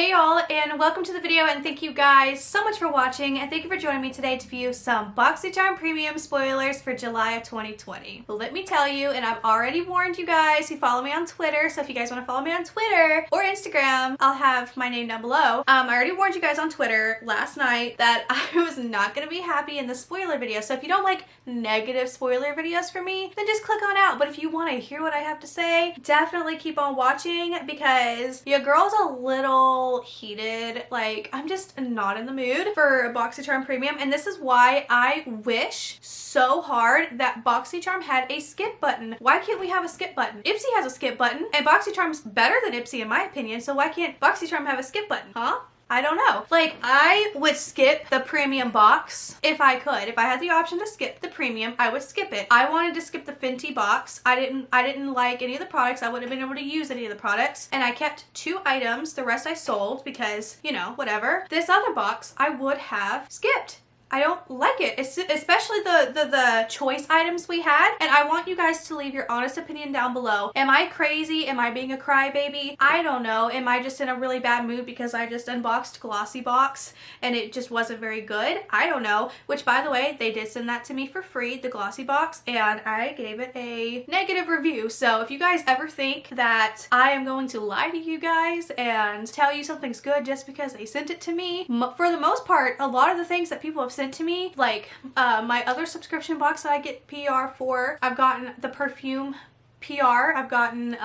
Hey y'all, and welcome to the video, and thank you guys so much for watching, and thank you for joining me today to view some Boxycharm premium spoilers for July of 2020. Well, let me tell you, and I've already warned you guys who follow me on Twitter, so if you guys want to follow me on Twitter or Instagram, I'll have my name down below. I already warned you guys on Twitter last night that I was not going to be happy in the spoiler video, so if you don't like negative spoiler videos for me, then just click on out. But if you want to hear what I have to say, definitely keep on watching, because your girl's a little heated. Like, I'm just not in the mood for Boxycharm premium, and this is why I wish so hard that Boxycharm had a skip button. Why can't we have a skip button? IPSY has a skip button, and Boxycharm's better than IPSY in my opinion, so why can't Boxycharm have a skip button? Huh? I don't know. Like, I would skip the premium box if I could. If I had the option to skip the premium, I would skip it. I wanted to skip the Fenty box. I didn't like any of the products. I wouldn't have been able to use any of the products. And I kept 2 items. The rest I sold because, you know, whatever. This other box I would have skipped. I don't like it, especially the choice items we had, and I want you guys to leave your honest opinion down below. Am I crazy? Am I being a crybaby? I don't know. Am I just in a really bad mood because I just unboxed Glossy Box and it just wasn't very good? I don't know. Which, by the way, they did send that to me for free, the Glossy Box, and I gave it a negative review. So if you guys ever think that I am going to lie to you guys and tell you something's good just because they sent it to me, for the most part, a lot of the things that people have sent to me, like my other subscription box that I get PR for, I've gotten the perfume PR, I've gotten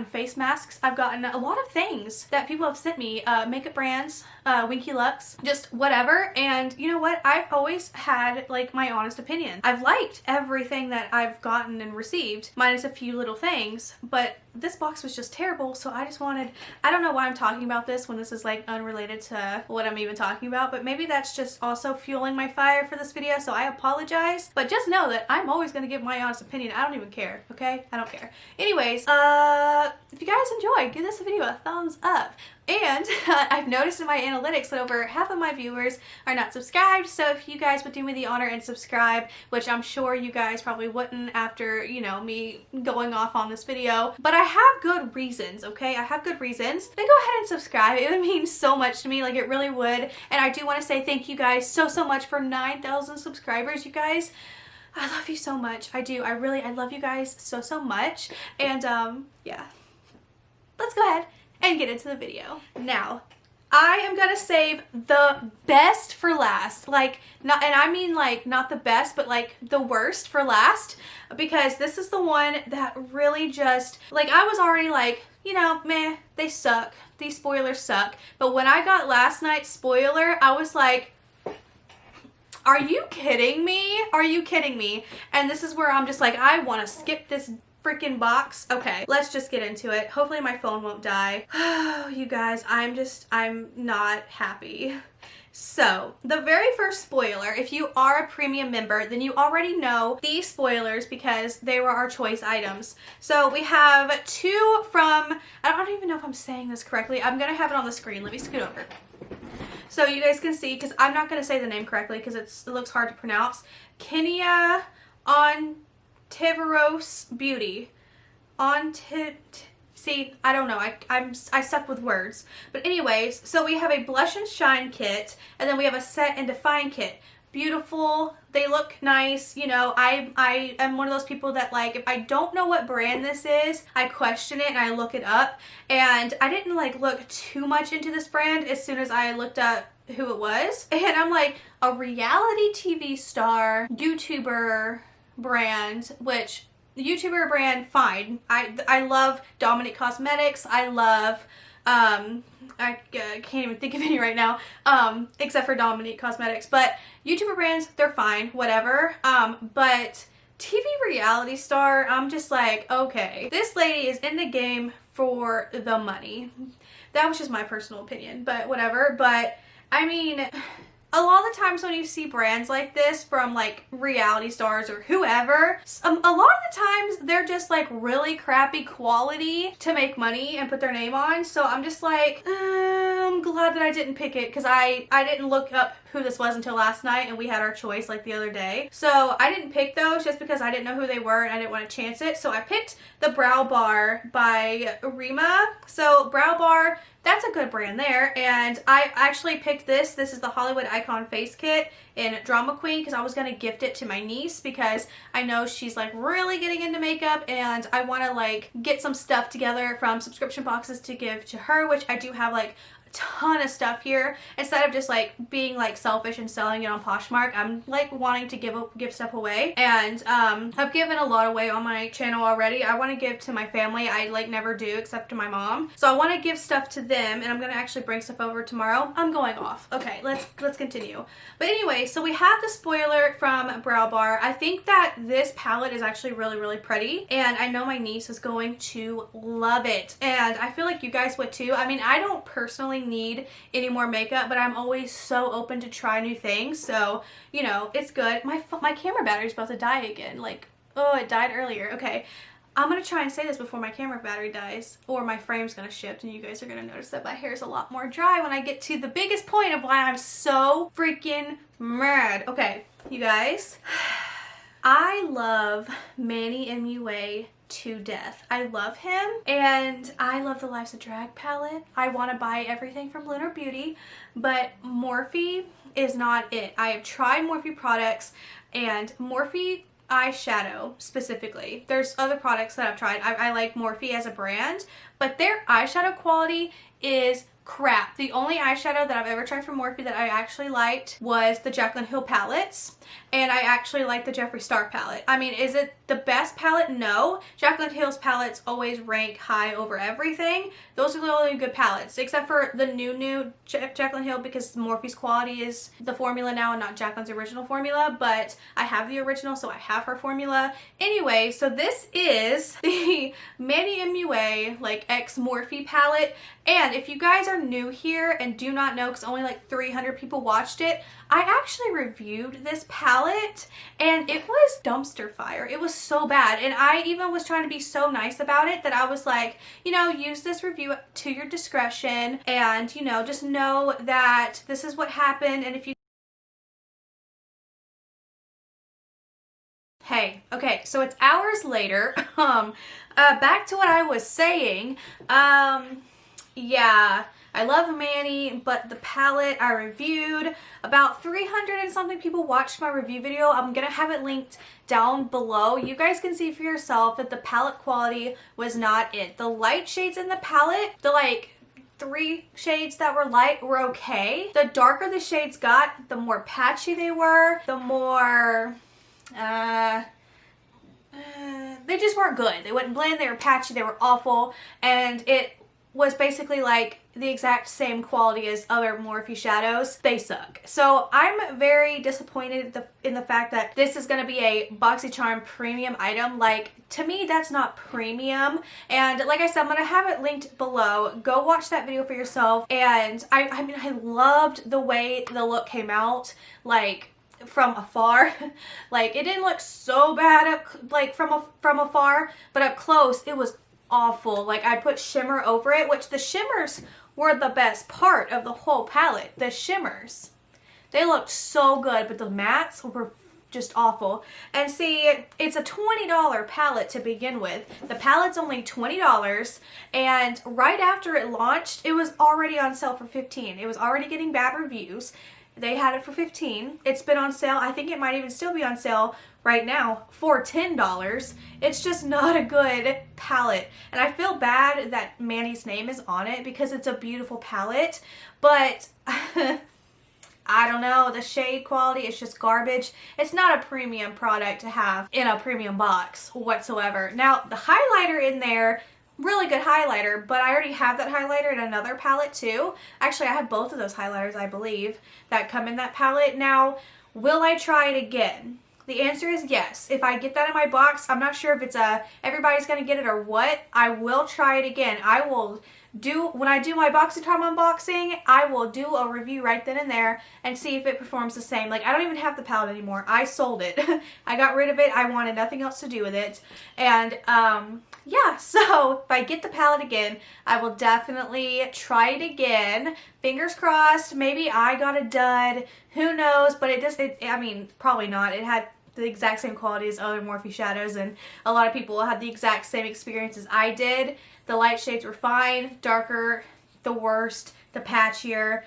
face masks, I've gotten a lot of things that people have sent me, makeup brands, WINKY Lux, just whatever. And you know what, I've always had like my honest opinion. I've liked everything that I've gotten and received, minus a few little things, but this box was just terrible, so I just wanted, I don't know why I'm talking about this when this is like unrelated to what I'm even talking about, but maybe that's just also fueling my fire for this video, so I apologize. But just know that I'm always going to give my honest opinion. I don't even care, okay? I don't care. Anyways, if you guys enjoyed, give this video a thumbs up. And I've noticed in my analytics that over half of my viewers are not subscribed, so if you guys would do me the honor and subscribe, which I'm sure you guys probably wouldn't after, you know, me going off on this video, but I have good reasons, okay? I have good reasons. Then go ahead and subscribe. It would mean so much to me, like it really would. And I do want to say thank you guys so much for 9,000 subscribers, you guys. I love you so much. I do. I love you guys so much. And yeah. Let's go ahead and get into the video. Now, I am gonna save the best for last. Like, not, and I mean like not the best, but like the worst for last, because this is the one that really just, like, I was already like, you know, meh, they suck. These spoilers suck. But when I got last night's spoiler, I was like, are you kidding me? Are you kidding me? And this is where I'm just like, I want to skip this freaking box. Okay, let's just get into it. Hopefully my phone won't die. Oh, you guys, I'm not happy. So, the very first spoiler, if you are a premium member, then you already know these spoilers because they were our choice items. So, we have 2 from, I don't even know if I'm saying this correctly. I'm gonna have it on the screen. Let me scoot over so you guys can see, because I'm not going to say the name correctly because it looks hard to pronounce. Kenya Ontiveros Beauty. See, I don't know. I suck with words. But anyways, so we have a Blush and Shine kit, and then we have a Set and Define kit. Beautiful. They look nice. You know, I am one of those people that, like, if I don't know what brand this is, I question it and I look it up. And I didn't like look too much into this brand as soon as I looked up who it was. And I'm like, a reality TV star, YouTuber brand, which YouTuber brand, fine. I love Dominic Cosmetics. I love I can't even think of any right now, except for Dominique Cosmetics, but YouTuber brands, they're fine, whatever, but TV reality star, I'm just like, okay, this lady is in the game for the money. That was just my personal opinion, but whatever. But I mean, a lot of the times when you see brands like this from like reality stars or whoever, a lot of the times they're just like really crappy quality to make money and put their name on. So I'm just like, I'm glad that I didn't pick it, because I didn't look up who this was until last night, and we had our choice like the other day. So I didn't pick those just because I didn't know who they were and I didn't want to chance it. So I picked the Brow Bar by Rima. So Brow Bar, that's a good brand there. And I actually picked this. This is the Hollywood Icon Face Kit in Drama Queen because I was going to gift it to my niece because I know she's like really getting into makeup and I want to like get some stuff together from subscription boxes to give to her, which I do have like ton of stuff here. Instead of just like being like selfish and selling it on Poshmark, I'm like wanting to give stuff away, and I've given a lot away on my channel already. I want to give to my family. I like never do except to my mom, so I want to give stuff to them, and I'm gonna actually bring stuff over tomorrow. I'm going off. Okay, let's continue. But anyway, so we have the spoiler from Brow Bar. I think that this palette is actually really pretty, and I know my niece is going to love it, and I feel like you guys would too. I mean, I don't personally need any more makeup, but I'm always so open to try new things, so you know, it's good. My camera battery's about to die again. Like, oh, it died earlier. Okay, I'm gonna try and say this before my camera battery dies, or my frame's gonna shift and you guys are gonna notice that my hair's a lot more dry when I get to the biggest point of why I'm so freaking mad. Okay, you guys, I love Manny MUA to death. I love him, and I love the Life's a Drag palette. I want to buy everything from Allure Beauty, but Morphe is not it. I have tried Morphe products, and Morphe eyeshadow specifically. There's other products that I've tried. I like Morphe as a brand, but their eyeshadow quality is crap. The only eyeshadow that I've ever tried from Morphe that I actually liked was the Jaclyn Hill palettes, and I actually like the Jeffree Star palette. I mean, is it the best palette? No. Jaclyn Hill's palettes always rank high over everything. Those are the only good palettes, except for the new Jaclyn Hill, because Morphe's quality is the formula now and not Jaclyn's original formula, but I have the original, so I have her formula. Anyway, so this is the Manny MUA like X Morphe palette, and if you guys are new here and do not know, because only like 300 people watched it, I actually reviewed this palette and it was dumpster fire. It was so bad, and I even was trying to be so nice about it that I was like, you know, use this review to your discretion, and you know, just know that this is what happened, and if you Hey, okay, so it's hours later. Back to what I was saying. Yeah, I love Manny, but the palette I reviewed, about 300 and something people watched my review video. I'm gonna have it linked down below. You guys can see for yourself that the palette quality was not it. The light shades in the palette, the like 3 shades that were light were okay. The darker the shades got, the more patchy they were, the more they just weren't good. They wouldn't blend, they were patchy, they were awful, and it was basically like the exact same quality as other Morphe shadows. They suck. So I'm very disappointed in the fact that this is going to be a Boxycharm premium item. Like, to me, that's not premium. And like I said, I'm going to have it linked below. Go watch that video for yourself. And I mean, I loved the way the look came out, like from afar. Like, it didn't look so bad like from afar, but up close it was awful. Like, I put shimmer over it, which the shimmers were the best part of the whole palette. The shimmers, they looked so good, but the mattes were just awful. And see, it's a $20 palette to begin with. The palette's only $20, and right after it launched, it was already on sale for $15. It was already getting bad reviews. They had it for $15. It's been on sale. I think it might even still be on sale right now for $10. It's just not a good palette, and I feel bad that Manny's name is on it because it's a beautiful palette, but I don't know, the shade quality is just garbage. It's not a premium product to have in a premium box whatsoever. Now, the highlighter in there, really good highlighter, but I already have that highlighter in another palette too. Actually, I have both of those highlighters, I believe, that come in that palette. Now, will I try it again? The answer is yes. If I get that in my box, I'm not sure if it's everybody's gonna get it or what. I will try it again. I will when I do my Boxycharm unboxing, I will do a review right then and there and see if it performs the same. Like, I don't even have the palette anymore. I sold it. I got rid of it. I wanted nothing else to do with it. And yeah, so if I get the palette again, I will definitely try it again. Fingers crossed. Maybe I got a dud. Who knows? But I mean, probably not. It had the exact same quality as other Morphe shadows, and a lot of people had the exact same experience as I did. The light shades were fine, darker the worst, the patchier.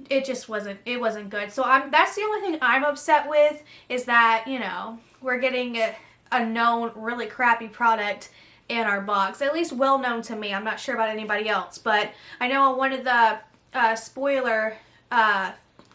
It just wasn't good. So that's the only thing I'm upset with, is that, you know, we're getting a known really crappy product in our box. At least well known to me. I'm not sure about anybody else, but I know on one of the spoiler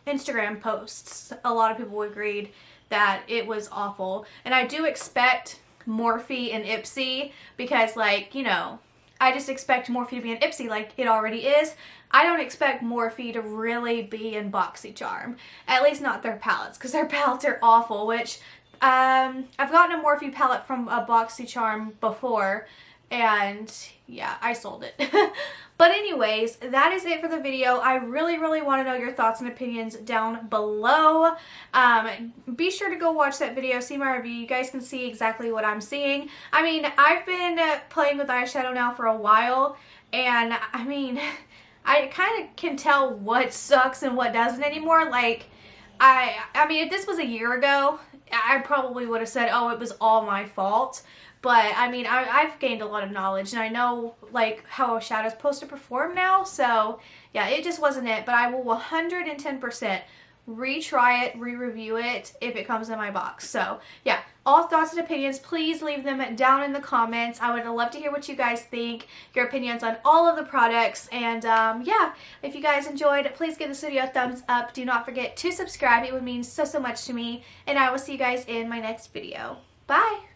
Instagram posts, a lot of people agreed that it was awful. And I do expect Morphe and IPSY, because, like, you know, I just expect Morphe to be in IPSY like it already is. I don't expect Morphe to really be in Boxycharm. At least not their palettes, because their palettes are awful, which I've gotten a Morphe palette from a Boxycharm before, and yeah, I sold it. But anyways, that is it for the video. I really, really want to know your thoughts and opinions down below. Be sure to go watch that video, see my review. You guys can see exactly what I'm seeing. I mean, I've been playing with eyeshadow now for a while, and I mean, I kind of can tell what sucks and what doesn't anymore. Like, I mean, if this was a year ago, I probably would have said, oh, it was all my fault. But, I mean, I've gained a lot of knowledge, and I know, like, how a shadow's supposed to perform now. So, yeah, it just wasn't it. But I will 110% retry it, re-review it if it comes in my box. So, yeah, all thoughts and opinions, please leave them down in the comments. I would love to hear what you guys think, your opinions on all of the products. And, yeah, if you guys enjoyed, please give this video a thumbs up. Do not forget to subscribe. It would mean so, so much to me. And I will see you guys in my next video. Bye!